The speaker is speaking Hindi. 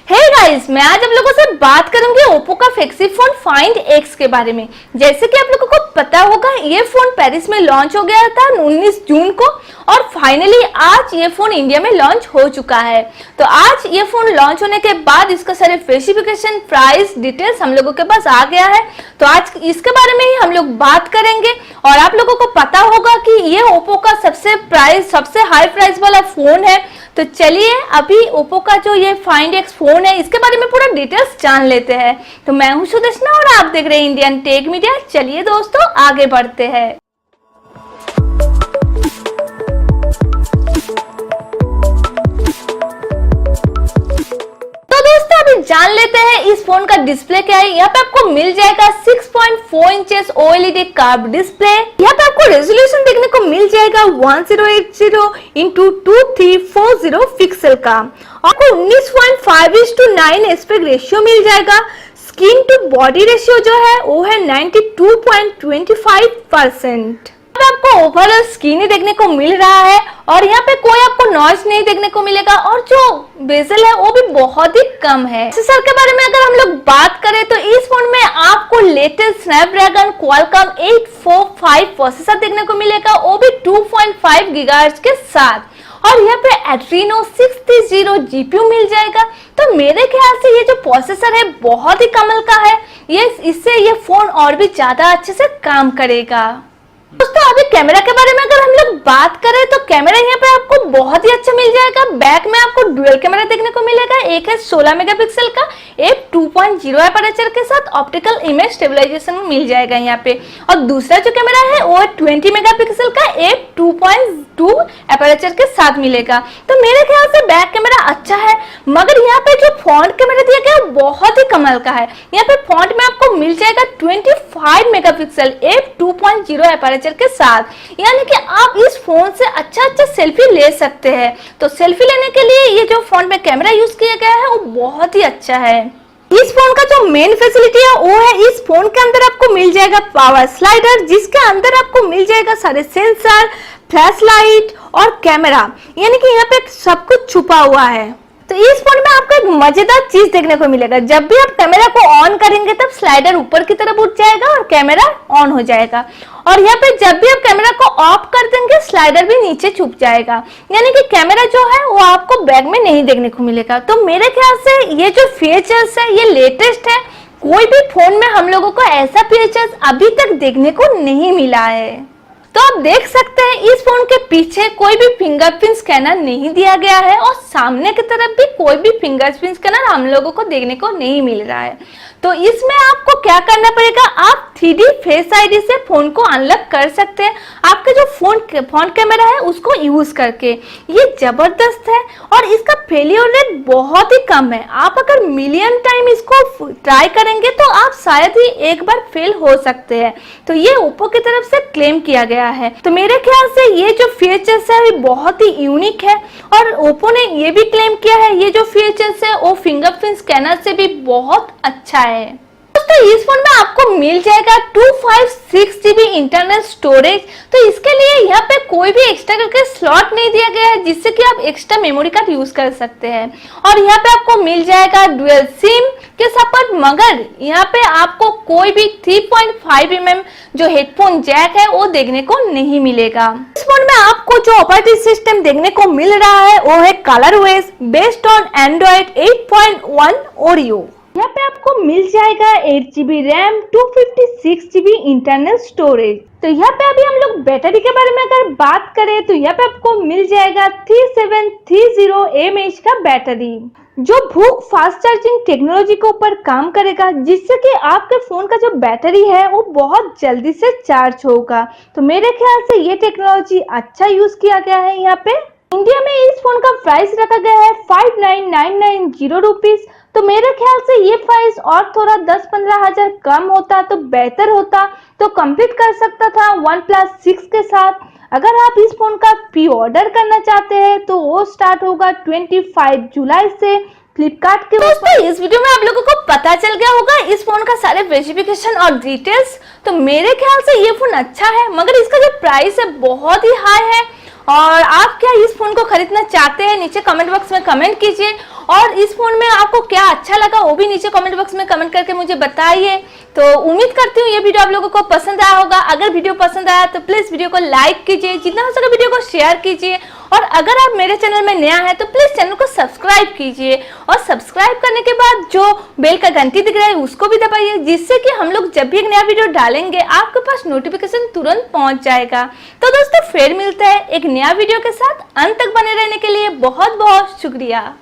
हे गाइस, मैं आज आप लोगों से बात करूंगी ओप्पो का फ्लैगशिप फोन फाइंड एक्स के बारे में। जैसे कि आप लोगों को पता होगा, ये फोन पेरिस में लॉन्च हो गया था 19 जून को और फाइनली आज ये फोन इंडिया में लॉन्च हो चुका है। तो आज ये फोन लॉन्च होने के बाद इसका सारे स्पेसिफिकेशन, प्राइस, डिटेल्स हम लोगों के पास आ गया है। तो आज इसके बारे में ही हम लोग बात करेंगे। और आप लोगों को पता होगा कि ये ओप्पो का सबसे हाई प्राइस वाला फोन है। तो चलिए अभी ओप्पो का जो ये फाइंड एक्स फोन है इसके बारे में पूरा डिटेल्स जान लेते हैं। तो मैं हूं सुदेशना और आप देख रहे हैं इंडियन टेक मीडिया। चलिए दोस्तों आगे बढ़ते हैं। तो दोस्तों अभी जान लेते हैं इस फोन का डिस्प्ले क्या है। यहाँ पे आपको मिल जाएगा 6.4 इंचेस OLED कर्व डिस्प्ले। यहाँ पे आपको रेजोल्यूशन देखने को मिल जाएगा 1080x2340 पिक्सल का। आपको 19.5:9 एस्पेक्ट रेशियो मिल जाएगा। स्किन टू बॉडी रेशियो जो है वो है 92.25%। आपको ओवरऑल स्क्रीन ही देखने को मिल रहा है और यहाँ पे कोई आपको नॉइज नहीं देखने को मिलेगा और जो बेजल है वो भी बहुत ही कम है। प्रोसेसर के बारे में अगर हम लोग बात करें तो इस फोन में आपको लेटेस्ट स्नैपड्रैगन क्वालकॉम 845 प्रोसेसर देखने को मिलेगा, वो भी 2.5 गीगाहर्ट्ज के साथ। और यहाँ पे एड्रीनो 630 जीपीयू मिल जाएगा। तो मेरे ख्याल से ये जो प्रोसेसर है बहुत ही कमाल का है। इससे ये फोन और भी ज्यादा अच्छे से काम करेगा। दोस्तों अभी कैमरा के बारे में अगर हम लोग बात करें तो कैमरा यहाँ पे आपको बहुत ही अच्छा मिल जाएगा। बैक में आपको डुअल कैमरा देखने को मिलेगा। एक है 16 मेगापिक्सल का f2.0 एपर्चर के साथ ऑप्टिकल इमेज स्टेबलाइजेशन मिल जाएगा यहाँ पे। और दूसरा जो कैमरा है वो है 20 मेगापिक्सल का f2.2 एपर्चर के साथ मिलेगा। तो मेरे ख्याल से बैक कैमरा अच्छा है, मगर यहाँ पे जो फ्रंट कैमरा दिया गया है बहुत ही कमाल का है। यहाँ पे फ्रंट में आपको मिल जाएगा 25 मेगापिक्सल f2.0 एपर्चर के साथ, यानी कि आप इस फोन से अच्छा सेल्फी ले सकते हैं। तो सेल्फी लेने के लिए ये जो फोन में कैमरा यूज किया गया है वो बहुत ही अच्छा है। इस फोन का जो मेन फैसिलिटी है वो है इस फोन के अंदर आपको मिल जाएगा पावर स्लाइडर, जिसके अंदर आपको मिल जाएगा सारे सेंसर, फ्लैश लाइट और कैमरा, यानी कि यहाँ पे सब कुछ छुपा हुआ है। तो इस फोन में आपको एक मजेदार चीज देखने को मिलेगा। जब भी आप कैमरा को ऑन करेंगे तब स्लाइडर ऊपर की तरफ उठ जाएगा और कैमरा ऑन हो जाएगा। और यहाँ पे जब भी आप कैमरा को ऑफ कर देंगे स्लाइडर भी नीचे छुप जाएगा, यानी कि कैमरा जो है वो आपको बैग में नहीं देखने को मिलेगा। तो मेरे ख्याल से ये जो फीचर्स है ये लेटेस्ट है। कोई भी फोन में हम लोगों को ऐसा फीचर्स अभी तक देखने को नहीं मिला है। तो आप देख सकते हैं इस फोन के पीछे कोई भी फिंगरप्रिंट स्कैनर नहीं दिया गया है और सामने की तरफ भी कोई भी फिंगरप्रिंट स्कैनर हम लोगों को देखने को नहीं मिल रहा है। तो इसमें आपको क्या करना पड़ेगा, आप 3D फेस आईडी से फोन को अनलॉक कर सकते हैं आपके जो फ्रंट कैमरा है उसको यूज करके। ये जबरदस्त है और इसका फेलियर रेट बहुत ही कम है। आप अगर मिलियन टाइम इसको ट्राई करेंगे तो आप शायद ही एक बार फेल हो सकते हैं। तो ये ओप्पो की तरफ से क्लेम किया गया है। तो मेरे ख्याल से ये जो फीचर्स है बहुत ही यूनिक है और ओप्पो ने ये भी क्लेम किया है ये जो फीचर्स है वो फिंगरप्रिंट स्कैनर से भी बहुत अच्छा है। दोस्तों इस फोन में आपको मिल जाएगा 256GB इंटरनल स्टोरेज। तो इसके लिए यहाँ पे कोई भी एक्स्ट्रा करके स्लॉट नहीं दिया गया है जिससे कि आप एक्स्ट्रा मेमोरी कार्ड यूज कर सकते हैं। और यहाँ पे आपको मिल जाएगा डुअल सिम के सपोर्ट, मगर यहाँ पे आपको कोई भी 3.5mm जो हेडफोन जैक है वो देखने को नहीं मिलेगा। इस फोन में आपको जो ऑपरेटिंग सिस्टम देखने को मिल रहा है वो है ColorOS based on Android 8.1 Oreo. यहाँ पे आपको मिल जाएगा 8GB RAM, 256GB internal storage. तो यहाँ पे अभी हम लोग बैटरी के बारे में अगर बात करें तो यहाँ पे आपको मिल जाएगा 3730 mAh का बैटरी, जो भूख फास्ट चार्जिंग टेक्नोलॉजी के ऊपर काम करेगा, जिससे कि आपके फोन का जो बैटरी है वो बहुत जल्दी से चार्ज होगा। तो मेरे ख्याल से ये टेक्नोलॉजी अच्छा यूज किया गया है। यहाँ पे इंडिया में इस फोन का प्राइस रखा गया है 59,990 रुपीज। तो मेरे ख्याल से ये प्राइस और थोड़ा 10-15 हजार कम होता तो बेहतर होता, तो कंप्लीट कर सकता था OnePlus 6 के साथ। अगर आप इस फोन का प्री ऑर्डर करना चाहते हैं तो वो स्टार्ट होगा 25 जुलाई से फ्लिपकार्ट के। दोस्तों इस वीडियो में आप लोगों को पता चल गया होगा इस फोन का सारे स्पेसिफिकेशन और डिटेल्स। तो मेरे ख्याल से ये फोन अच्छा है, मगर इसका जो प्राइस है बहुत ही हाई है और आप क्या इस फोन को खरीदना चाहते हैं नीचे कमेंट बॉक्स में कमेंट कीजिए, और इस फोन में आपको क्या अच्छा लगा वो भी नीचे कमेंट बॉक्स में कमेंट करके मुझे बताइए। तो उम्मीद करती हूँ ये वीडियो आप लोगों को पसंद आया होगा। अगर वीडियो पसंद आया तो प्लीज वीडियो को लाइक कीजिए, जितना हो सके वीडियो को शेयर कीजिए, और अगर आप मेरे चैनल में नया है तो प्लीज चैनल को सब्सक्राइब कीजिए, और सब्सक्राइब करने के बाद जो बेल का घंटी दिख रहा है उसको भी दबाइए, जिससे कि हम लोग जब भी एक नया वीडियो डालेंगे आपके पास नोटिफिकेशन तुरंत पहुंच जाएगा। तो दोस्तों फिर मिलते हैं एक नया वीडियो के साथ, अंत तक बने रहने के लिए बहुत बहुत शुक्रिया।